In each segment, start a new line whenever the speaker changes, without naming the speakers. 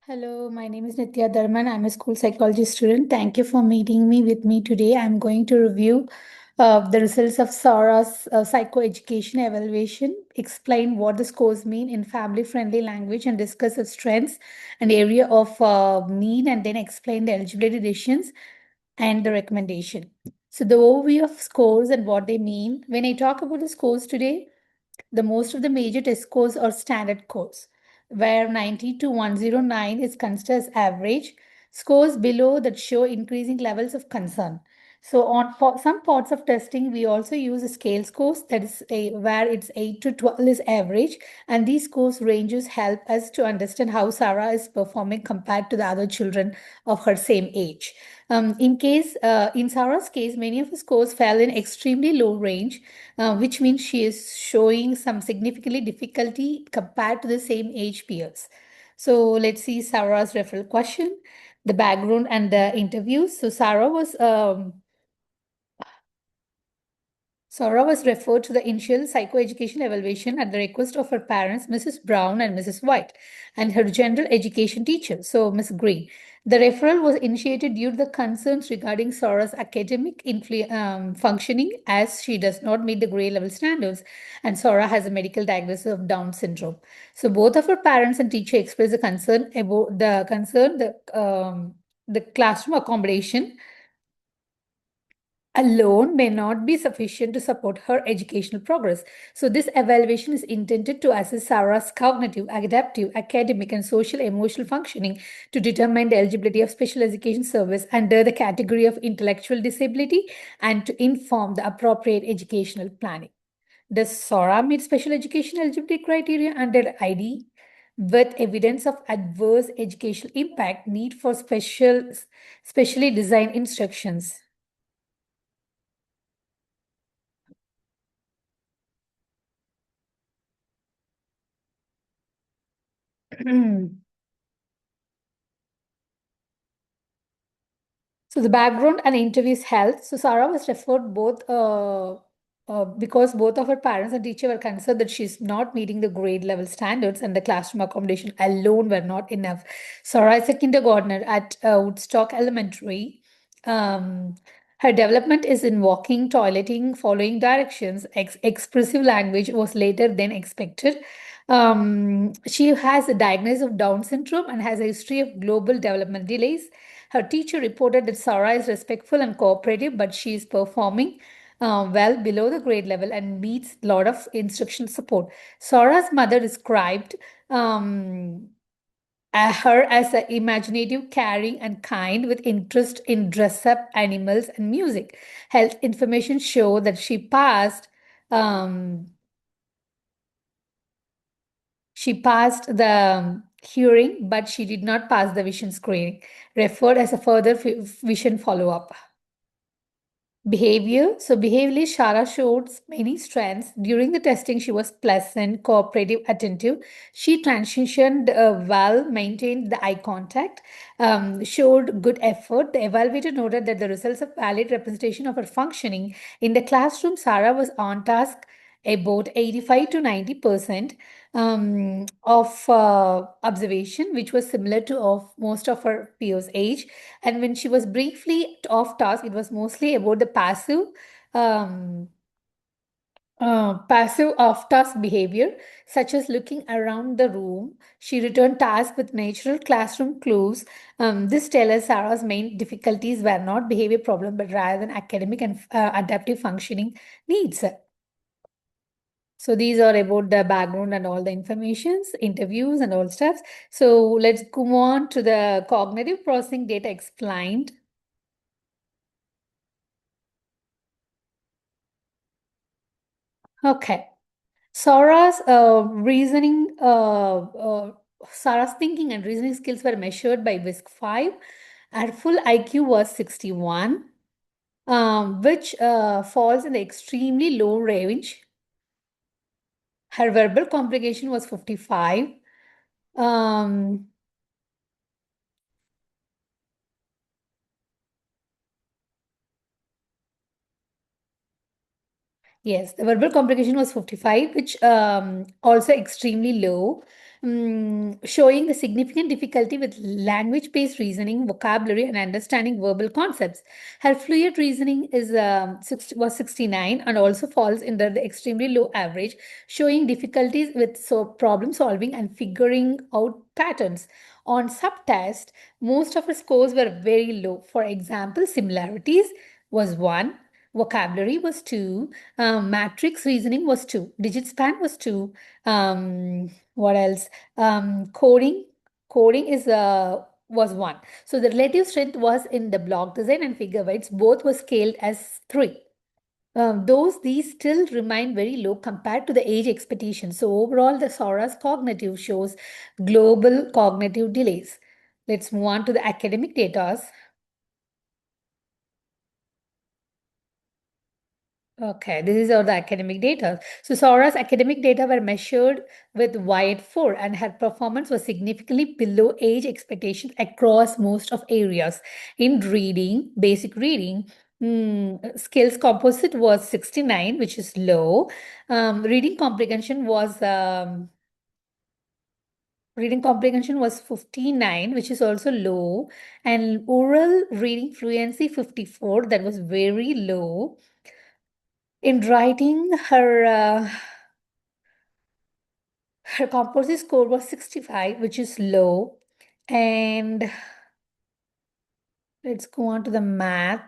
Hello, my name is Nitya Dharman. I'm a school psychology student. Thank you for meeting me with me today. I'm going to review the results of Sara's psychoeducation evaluation, explain what the scores mean in family-friendly language, and discuss its strengths and area of need, and then explain the eligibility decisions and the recommendation. So the overview of scores and what they mean. When I talk about the scores today, the most of the major test scores are standard scores, where 90 to 109 is considered as average. Scores below that show increasing levels of concern. So on some parts of testing, we also use a scale scores that is where it's 8 to 12 is average, and these scores ranges help us to understand how Sarah is performing compared to the other children of her same age. In Sarah's case, many of the scores fell in extremely low range, which means she is showing some significantly difficulty compared to the same age peers. So let's see Sarah's referral question, the background and the interviews. So Sora was referred to the initial psychoeducation evaluation at the request of her parents, Mrs. Brown and Mrs. White, and her general education teacher, so Miss Green. The referral was initiated due to the concerns regarding Sora's academic functioning, as she does not meet the grade level standards, and Sora has a medical diagnosis of Down syndrome. So both of her parents and teacher expressed the classroom accommodation alone may not be sufficient to support her educational progress. So, this evaluation is intended to assess Sarah's cognitive, adaptive, academic, and social emotional functioning to determine the eligibility of special education service under the category of intellectual disability and to inform the appropriate educational planning. Does Sora meet special education eligibility criteria under ID? With evidence of adverse educational impact, need for specially designed instructions. So the background and interviews health. So Sarah was referred because both of her parents and teacher were concerned that she's not meeting the grade level standards and the classroom accommodation alone were not enough. Sarah is a kindergartner at Woodstock Elementary. Um, Her development is in walking, toileting, following directions. Expressive language was later than expected. She has a diagnosis of Down syndrome and has a history of global development delays. Her teacher reported that Sarah is respectful and cooperative, but she is performing well below the grade level and needs a lot of instructional support. Sarah's mother described her as a imaginative, caring, and kind with interest in dress up, animals, and music. Health information show that um, she passed the hearing, but she did not pass the vision screening, referred as a further vision follow up. Behavior. So, behaviorally, Shara showed many strengths. During the testing, she was pleasant, cooperative, attentive. She transitioned well, maintained the eye contact, showed good effort. The evaluator noted that the results of valid representation of her functioning in the classroom. Sarah was on task about 85 to 90% of observation, which was similar to of most of her peers' age. And when she was briefly off task, it was mostly about the um, passive off-task behavior, such as looking around the room. She returned tasks with natural classroom clues. This tells us Sarah's main difficulties were not behavior problem, but rather than academic and adaptive functioning needs. So these are about the background and all the informations, interviews and all stuff. So let's go on to the cognitive processing data explained. Okay. Sarah's Sarah's thinking and reasoning skills were measured by WISC 5. Her full IQ was 61, which falls in the extremely low range. Her verbal comprehension was 55. Um, Yes, the verbal comprehension was 55, which also extremely low, showing the significant difficulty with language-based reasoning, vocabulary, and understanding verbal concepts. Her fluid reasoning is was 69 and also falls under the extremely low average, showing difficulties with problem solving and figuring out patterns. On subtest, most of her scores were very low. For example, similarities was 1, vocabulary was 2, matrix reasoning was 2, digit span was 2. What else? Coding is was 1. So the relative strength was in the block design and figure weights. Both were scaled as 3. Those these still remain very low compared to the age expectation. So overall, the Sora's cognitive shows global cognitive delays. Let's move on to the academic data. Okay, this is all the academic data. So Sora's academic data were measured with YAT4 and her performance was significantly below age expectations across most of areas. In reading, basic reading, skills composite was 69, which is low. Reading comprehension was 59, which is also low, and oral reading fluency 54, that was very low. In writing, her composite score was 65, which is low. And let's go on to the math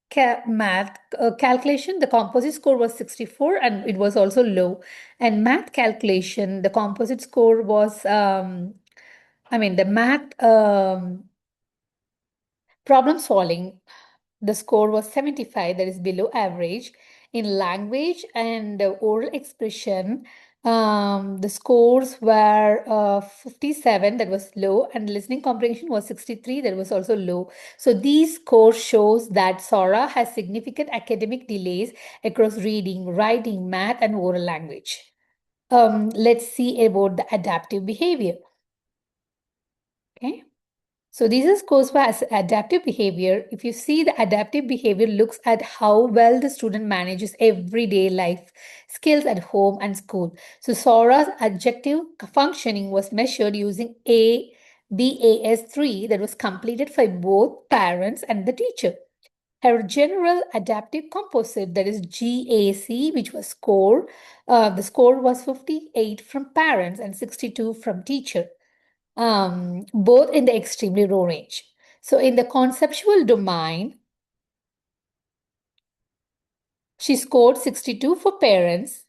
calculation. The composite score was 64 and it was also low. And math calculation, the composite score was, the math problem solving, the score was 75, that is below average. In language and oral expression, the scores were 57, that was low, and listening comprehension was 63, that was also low. So these scores shows that Sora has significant academic delays across reading, writing, math, and oral language. Let's see about the adaptive behavior. Okay. So these are scores for adaptive behavior. If you see, the adaptive behavior looks at how well the student manages everyday life skills at home and school. So Sora's adjective functioning was measured using BAS3 that was completed for both parents and the teacher. Her general adaptive composite, that is GAC, which was score, the score was 58 from parents and 62 from teacher, both in the extremely low range. So in the conceptual domain, she scored 62 for parents.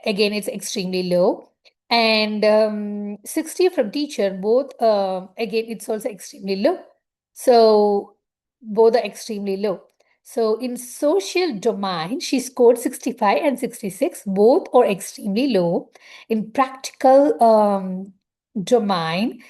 Again, it's extremely low. And 60 from teacher, both, again, it's also extremely low. So both are extremely low. So in social domain, she scored 65 and 66, both are extremely low. In practical domain,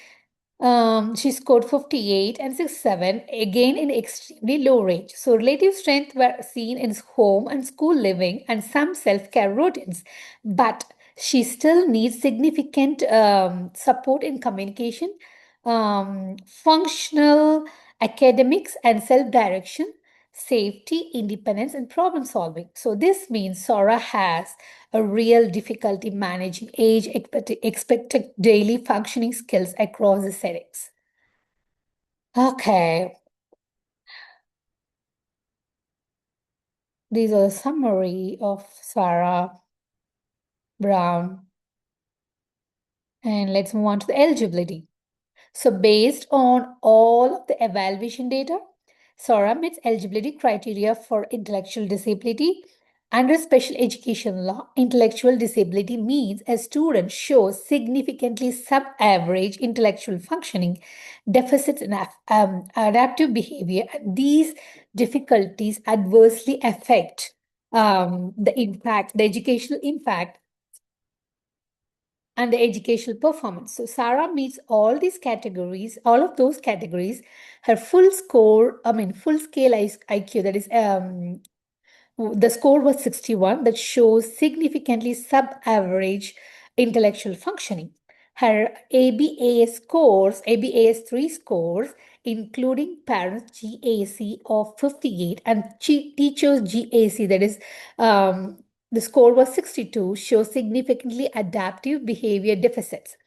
she scored 58 and 67, again in extremely low range. So relative strength were seen in home and school living and some self-care routines, but she still needs significant support in communication, functional academics and self-direction, safety, independence, and problem solving. So this means Sora has a real difficulty managing age expected daily functioning skills across the settings. Okay, these are a summary of Sarah Brown. And let's move on to the eligibility. So based on all of the evaluation data, Sora meets eligibility criteria for intellectual disability. Under special education law, intellectual disability means a student shows significantly sub-average intellectual functioning, deficits in adaptive behavior, and these difficulties adversely affect the educational impact and the educational performance. So Sarah meets all these categories, all of those categories. Her full score, full scale IQ, that is, the score was 61, that shows significantly sub-average intellectual functioning. Her ABAS 3 scores, including parents GAC of 58 and teachers GAC, that is, The score was 62, shows significantly adaptive behavior deficits.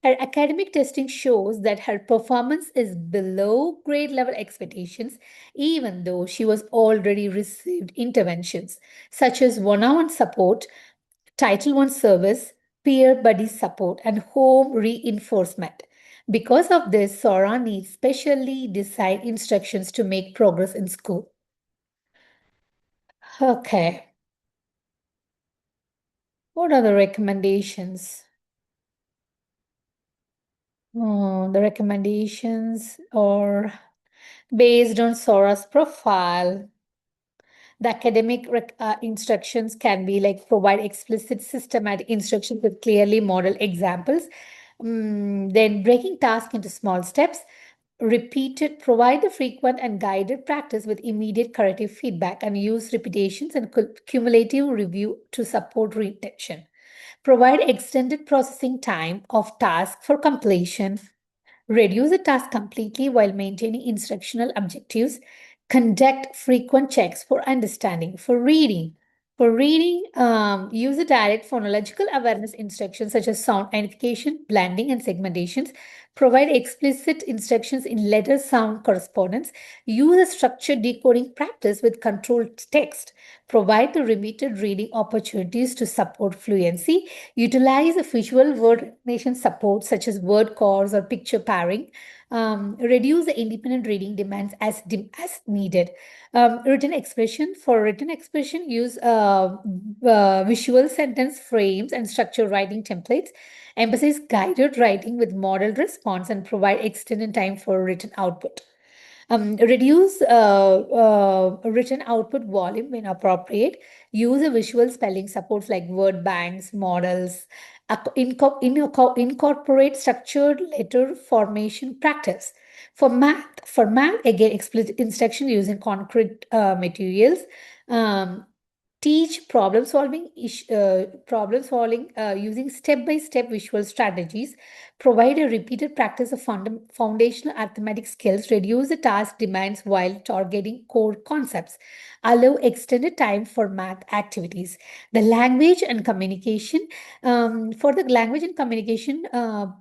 Her academic testing shows that her performance is below grade level expectations, even though she was already received interventions such as one-on-one support, Title I service, peer buddy support, and home reinforcement. Because of this, Sora needs specially designed instructions to make progress in school. Okay, what are the recommendations? The recommendations are based on Sora's profile. The academic instructions can be like provide explicit systematic instructions with clearly modeled examples. Then breaking tasks into small steps, repeated, provide the frequent and guided practice with immediate corrective feedback and use repetitions and cumulative review to support retention. Provide extended processing time of task for completion. Reduce the task completely while maintaining instructional objectives. Conduct frequent checks for understanding. For reading, use the direct phonological awareness instructions such as sound identification, blending, and segmentations. Provide explicit instructions in letter sound correspondence. Use a structured decoding practice with controlled text. Provide the repeated reading opportunities to support fluency. Utilize a visual word recognition support such as word cores or picture pairing. Reduce the independent reading demands as needed. Written expression, use visual sentence frames and structured writing templates. Emphasize guided writing with modeled response and provide extended time for written output. Reduce written output volume when appropriate. Use a visual spelling supports like word banks, models. Incorporate structured letter formation practice. For math, again, explicit instruction using concrete materials. Um, Teach problem solving using step-by-step visual strategies. Provide a repeated practice of foundational arithmetic skills. Reduce the task demands while targeting core concepts. Allow extended time for math activities. The language and communication. For the language and communication,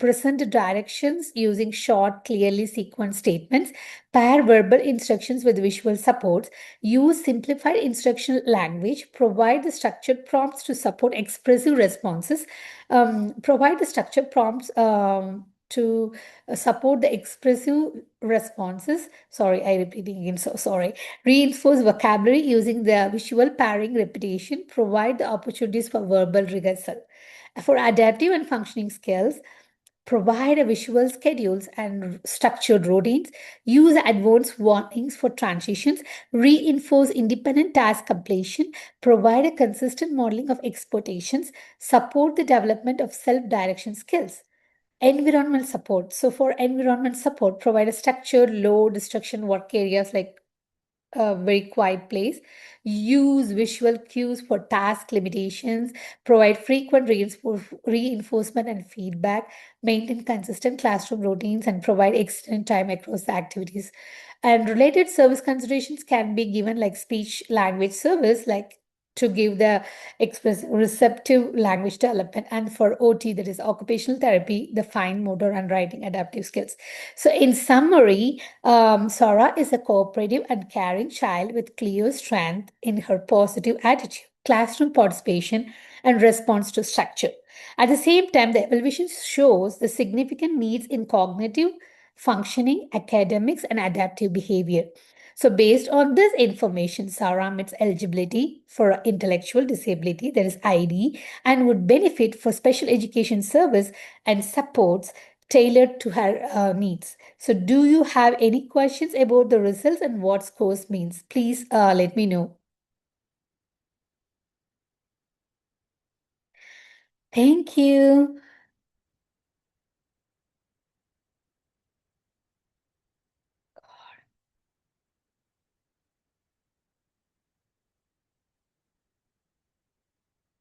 present directions using short, clearly sequenced statements. Pair verbal instructions with visual supports. Use simplified instructional language. Provide the structured prompts to support expressive responses. Provide the structured prompts to support the expressive responses. Sorry, I repeating again. So sorry. Reinforce vocabulary using the visual pairing repetition. Provide the opportunities for verbal rehearsal. For adaptive and functioning skills, provide a visual schedules and structured routines, use advanced warnings for transitions, reinforce independent task completion, provide a consistent modeling of expectations, support the development of self-direction skills. Environmental support. So for environment support, provide a structured low distraction work areas like a very quiet place. Use visual cues for task limitations. Provide frequent reinforcement and feedback. Maintain consistent classroom routines and provide extended time across the activities. And related service considerations can be given like speech language service, like to give the express receptive language development, and for OT, that is occupational therapy, the fine motor and writing adaptive skills. So in summary, Sora is a cooperative and caring child with clear strength in her positive attitude, classroom participation, and response to structure. At the same time, the evaluation shows the significant needs in cognitive, functioning, academics, and adaptive behavior. So, based on this information, Sarah meets eligibility for intellectual disability, that is ID, and would benefit for special education service and supports tailored to her needs. So, do you have any questions about the results and what scores means? Please let me know. Thank you.